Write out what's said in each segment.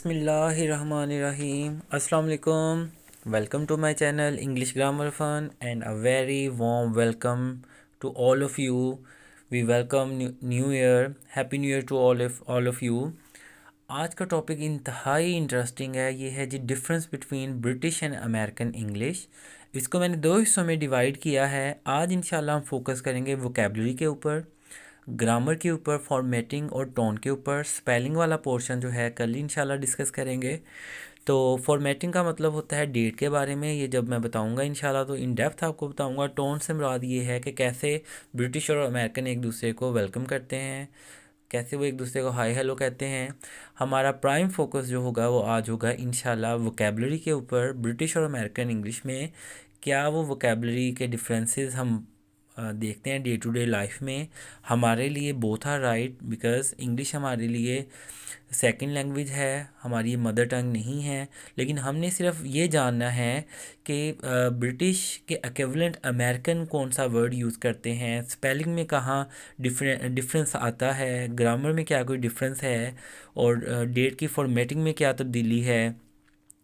बिस्मिल्लाहिर्रहमानिर्रहीम अस्सलाम वालेकुम। Welcome to my channel English grammar fun and a very warm welcome to all of you. We welcome new year, happy new year to all of you. आज का topic इंतहाई interesting है। ये है जी difference between British and American English. इसको मैंने दो हिस्सों में डिवाइड किया है। आज इंशाल्लाह हम फोकस करेंगे वोकेबलरी के ऊपर, ग्रामर के ऊपर, फॉर्मेटिंग और टोन के ऊपर। स्पेलिंग वाला पोर्शन जो है कल इंशाल्लाह डिस्कस करेंगे। तो फॉर्मेटिंग का मतलब होता है डेट के बारे में, ये जब मैं बताऊंगा इंशाल्लाह तो इन डेप्थ आपको बताऊंगा। टोन से मुराद ये है कि कैसे ब्रिटिश और अमेरिकन एक दूसरे को वेलकम करते हैं, कैसे वो एक दूसरे को हाय हेलो कहते हैं। हमारा प्राइम फोकस जो होगा वो आज होगा इंशाल्लाह वोकेबलरी के ऊपर। ब्रिटिश और अमेरिकन इंग्लिश में क्या वो वोकेबलरी के डिफरेंसेस हम देखते हैं डे टू डे लाइफ में। हमारे लिए both are right, because English हमारे लिए सेकंड लैंग्वेज है, हमारी ये मदर टंग नहीं है। लेकिन हमने सिर्फ ये जानना है कि ब्रिटिश के इक्विवेलेंट अमेरिकन कौन सा वर्ड यूज़ करते हैं, स्पेलिंग में कहाँ डिफरेंस आता है, ग्रामर में क्या कोई डिफरेंस है, और डेट की फॉर्मेटिंग में क्या तब्दीली है,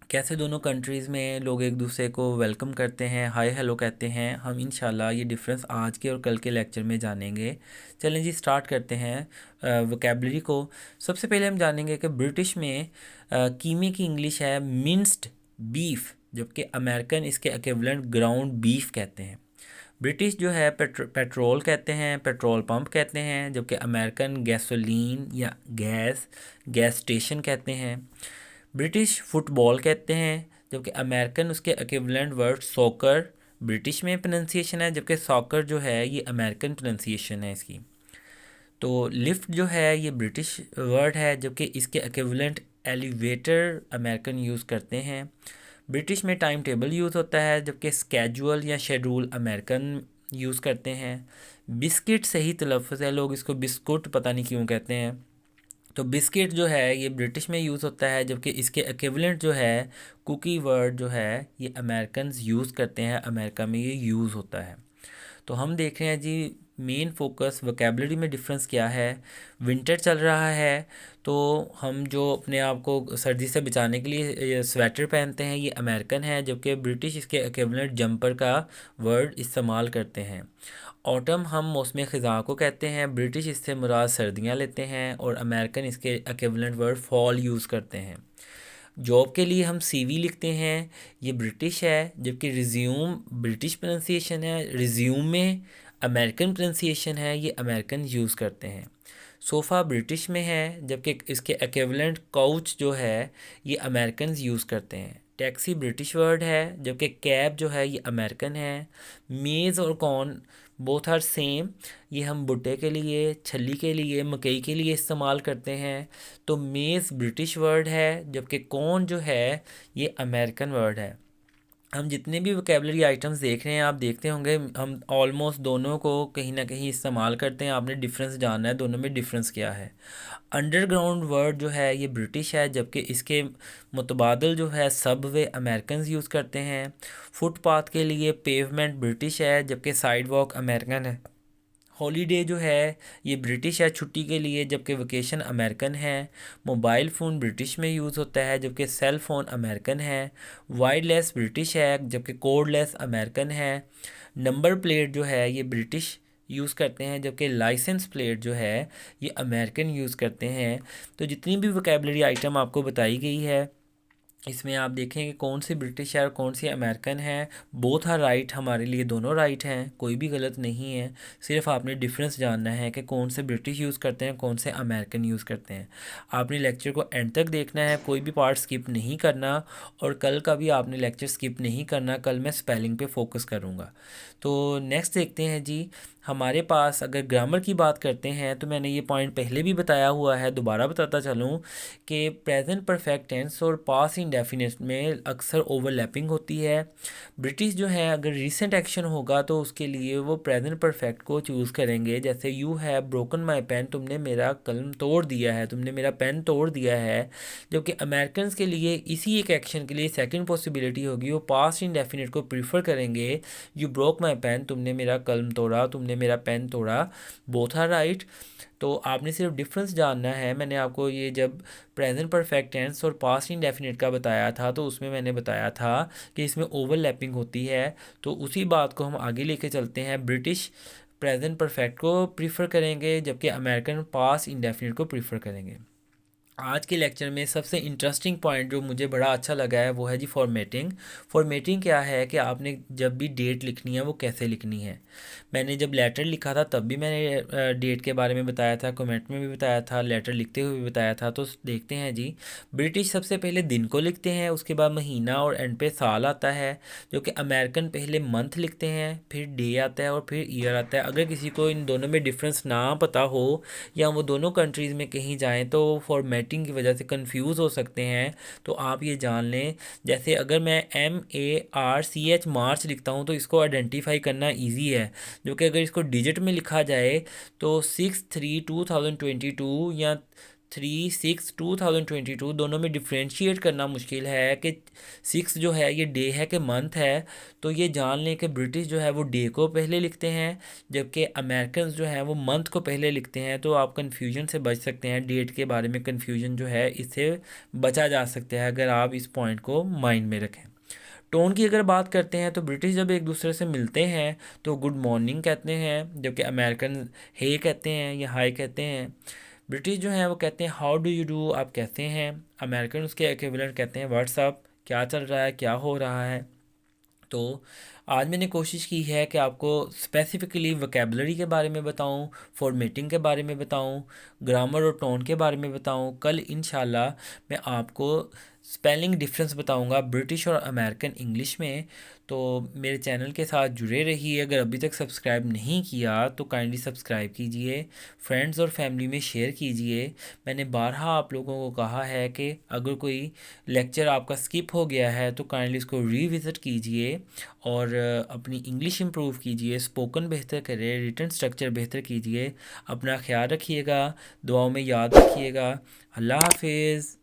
कैसे दोनों कंट्रीज़ में लोग एक दूसरे को वेलकम करते हैं, हाय हेलो कहते हैं। हम इंशाल्लाह ये डिफरेंस आज के और कल के लेक्चर में जानेंगे। चलें जी, स्टार्ट करते हैं वोकेबलरी को। सबसे पहले हम जानेंगे कि ब्रिटिश में कीमे की इंग्लिश है मिंस्ड बीफ, जबकि अमेरिकन इसके इक्विवेलेंट ग्राउंड बीफ कहते हैं। ब्रिटिश जो है पेट्रोल कहते हैं, पेट्रोल पंप कहते हैं, जबकि अमेरिकन गैसोलीन या गैस स्टेशन कहते हैं। ब्रिटिश फुटबॉल कहते हैं, जबकि अमेरिकन उसके इक्विवेलेंट वर्ड सॉकर ब्रिटिश में प्रोनाउंसिएशन है, जबकि सॉकर जो है ये अमेरिकन प्रोनाउंसिएशन है इसकी। तो लिफ्ट जो है ये ब्रिटिश वर्ड है, जबकि इसके इक्विवेलेंट एलिवेटर अमेरिकन यूज़ करते हैं। ब्रिटिश में टाइम टेबल यूज़ होता है, जबकि स्केड्यूल या शेड्यूल अमेरिकन यूज़ करते हैं। बिस्किट सही तलफ़्फ़ुज़ है, लोग इसको बिस्कुट पता नहीं क्यों कहते हैं। तो बिस्किट जो है ये ब्रिटिश में यूज़ होता है, जबकि इसके इक्विवेलेंट जो है कुकी वर्ड जो है ये अमेरिकन यूज़ करते हैं, अमेरिका में ये यूज़ होता है। तो हम देख रहे हैं जी मेन फोकस वोकेबलरी में डिफरेंस क्या है। विंटर चल रहा है तो हम जो अपने आप को सर्दी से बचाने के लिए ये स्वेटर पहनते हैं ये अमेरिकन है, जबकि ब्रिटिश इसके इक्विवेलेंट जंपर का वर्ड इस्तेमाल करते हैं। ऑटम हम मौसम ख़ज़ा को कहते हैं, ब्रिटिश इससे मुराद सर्दियाँ लेते हैं, और अमेरिकन इसके इक्विवेलेंट वर्ड फॉल यूज़ करते हैं। जॉब के लिए हम सीवी लिखते हैं, ये ब्रिटिश है, जबकि रिज्यूम ब्रिटिश प्रोनाउंसिएशन है, रिज्यूम में अमेरिकन प्रोनाउंसिएशन है, ये अमेरिकन यूज़ करते हैं। सोफ़ा ब्रिटिश में है, जबकि इसके इक्विवेलेंट काउच जो है ये अमेरिकन यूज़ करते हैं। टैक्सी ब्रिटिश वर्ड है, जबकि कैब जो है ये अमेरिकन है। मेज़ और कॉर्न बोथ आर सेम, ये हम भुट्टे के लिए, छली के लिए, मकई के लिए इस्तेमाल करते हैं। तो मेज़ ब्रिटिश वर्ड है, जबकि कॉर्न जो है ये अमेरिकन वर्ड है। हम जितने भी वोकेबलरी आइटम्स देख रहे हैं आप देखते होंगे हम ऑलमोस्ट दोनों को कहीं ना कहीं इस्तेमाल करते हैं। आपने डिफरेंस जानना है दोनों में डिफरेंस क्या है। अंडरग्राउंड वर्ड जो है ये ब्रिटिश है, जबकि इसके मुतबादल जो है सबवे अमेरिकन यूज़ करते हैं। फुटपाथ के लिए पेवमेंट ब्रिटिश है, जबकि साइड वॉक अमेरिकन है। हॉलीडे जो है ये ब्रिटिश है छुट्टी के लिए, जबकि वेकेशन अमेरिकन है। मोबाइल फ़ोन ब्रिटिश में यूज़ होता है, जबकि सेल फ़ोन अमेरिकन है। वायरलेस ब्रिटिश है, जबकि कोडलेस अमेरिकन है। नंबर प्लेट जो है ये ब्रिटिश यूज़ करते हैं, जबकि लाइसेंस प्लेट जो है ये अमेरिकन यूज़ करते हैं। तो जितनी भी वोकेबलरी आइटम आपको बताई गई है इसमें आप देखें कि कौन सी ब्रिटिश है और कौन सी अमेरिकन है। बोथ आर राइट, हमारे लिए दोनों राइट हैं, कोई भी गलत नहीं है। सिर्फ आपने डिफरेंस जानना है कि कौन से ब्रिटिश यूज़ करते हैं, कौन से अमेरिकन यूज़ करते हैं। आपने लेक्चर को एंड तक देखना है, कोई भी पार्ट स्किप नहीं करना, और कल का भी आपने लेक्चर स्किप नहीं करना। कल मैं स्पेलिंग पे फोकस करूँगा। तो नेक्स्ट देखते हैं जी, हमारे पास अगर ग्रामर की बात करते हैं तो मैंने ये पॉइंट पहले भी बताया हुआ है, दोबारा बताता चलूँ कि प्रेजेंट परफेक्ट टेंस और पास इंडेफिनिट में अक्सर ओवरलैपिंग होती है। ब्रिटिश जो है अगर रीसेंट एक्शन होगा तो उसके लिए वो प्रेजेंट परफेक्ट को चूज़ करेंगे, जैसे you have broken my pen, तुमने मेरा कलम तोड़ दिया है, तुमने मेरा पेन तोड़ दिया है। जबकि अमेरिकन के लिए इसी एक एक्शन के लिए सेकेंड पॉसिबिलिटी होगी, वो पास्ट इंडेफिनिट को प्रीफर करेंगे। यू ब्रोक माई पेन, तुमने मेरा कलम तोड़ा, तुमने तुमने मेरा पेन तोड़ा, बोथ आर राइट। तो आपने सिर्फ डिफरेंस जानना है। मैंने आपको ये जब प्रेजेंट परफेक्ट टेंस और पास्ट इंडेफिनिट का बताया था तो उसमें मैंने बताया था कि इसमें ओवरलैपिंग होती है। तो उसी बात को हम आगे लेके चलते हैं। ब्रिटिश प्रेजेंट परफेक्ट को प्रीफर करेंगे जबकि अमेरिकन पास्ट इंडेफिनिट को प्रीफर करेंगे। आज के लेक्चर में सबसे इंटरेस्टिंग पॉइंट जो मुझे बड़ा अच्छा लगा है वो है जी फॉर्मेटिंग। फॉर्मेटिंग क्या है कि आपने जब भी डेट लिखनी है वो कैसे लिखनी है। मैंने जब लेटर लिखा था तब भी मैंने डेट के बारे में बताया था, कमेंट में भी बताया था, लेटर लिखते हुए भी बताया था। तो देखते हैं जी। ब्रिटिश सबसे पहले दिन को लिखते हैं, उसके बाद महीना और एंड पे साल आता है। जो कि अमेरिकन पहले मंथ लिखते हैं, फिर डे आता है और फिर ईयर आता है। अगर किसी को इन दोनों में डिफरेंस ना पता हो या वो दोनों कंट्रीज़ में कहीं जाएं तो फॉर्मेटिंग की वजह से कंफ्यूज हो सकते हैं। तो आप ये जान लें, जैसे अगर मैं MARCH मार्च लिखता हूँ तो इसको आइडेंटिफाई करना इजी है। जो कि अगर इसको डिजिट में लिखा जाए तो 6/3/2022 या 3/6/2022 दोनों में डिफ्रेंशिएट करना मुश्किल है कि 6 जो है ये डे है कि मंथ है। तो ये जान लें कि ब्रिटिश जो है वो डे को पहले लिखते हैं जबकि अमेरिकन जो है वो मंथ को पहले लिखते हैं। तो आप कन्फ्यूजन से बच सकते हैं, डेट के बारे में कन्फ्यूजन जो है इससे बचा जा सकता है अगर आप इस पॉइंट को माइंड में रखें। टोन की अगर बात करते हैं तो ब्रिटिश जब एक दूसरे से मिलते हैं तो गुड मॉर्निंग कहते हैं जबकि अमेरिकन हे कहते हैं या हाय कहते हैं। ब्रिटिश जो है वो कहते हैं हाउ डू यू डू, आप कहते हैं। अमेरिकन उसके इक्विवेलेंट कहते हैं व्हाट्सअप, क्या चल रहा है, क्या हो रहा है। तो आज मैंने कोशिश की है कि आपको स्पेसिफ़िकली वोकेबलरी के बारे में बताऊं, फॉर्मेटिंग के बारे में बताऊं, ग्रामर और टोन के बारे में बताऊं। कल इंशाल्लाह मैं आपको स्पेलिंग डिफरेंस बताऊंगा ब्रिटिश और अमेरिकन इंग्लिश में। तो मेरे चैनल के साथ जुड़े रहिए। अगर अभी तक सब्सक्राइब नहीं किया तो काइंडली सब्सक्राइब कीजिए, फ्रेंड्स और फैमिली में शेयर कीजिए। मैंने बारहा आप लोगों को कहा है कि अगर कोई लेक्चर आपका स्किप हो गया है तो काइंडली इसको रीविज़िट कीजिए और अपनी इंग्लिश इम्प्रूव कीजिए, स्पोकन बेहतर करें, रिटन स्ट्रक्चर बेहतर कीजिए। अपना ख्याल रखिएगा, दुआओं में याद रखिएगा। अल्लाह हाफिज़।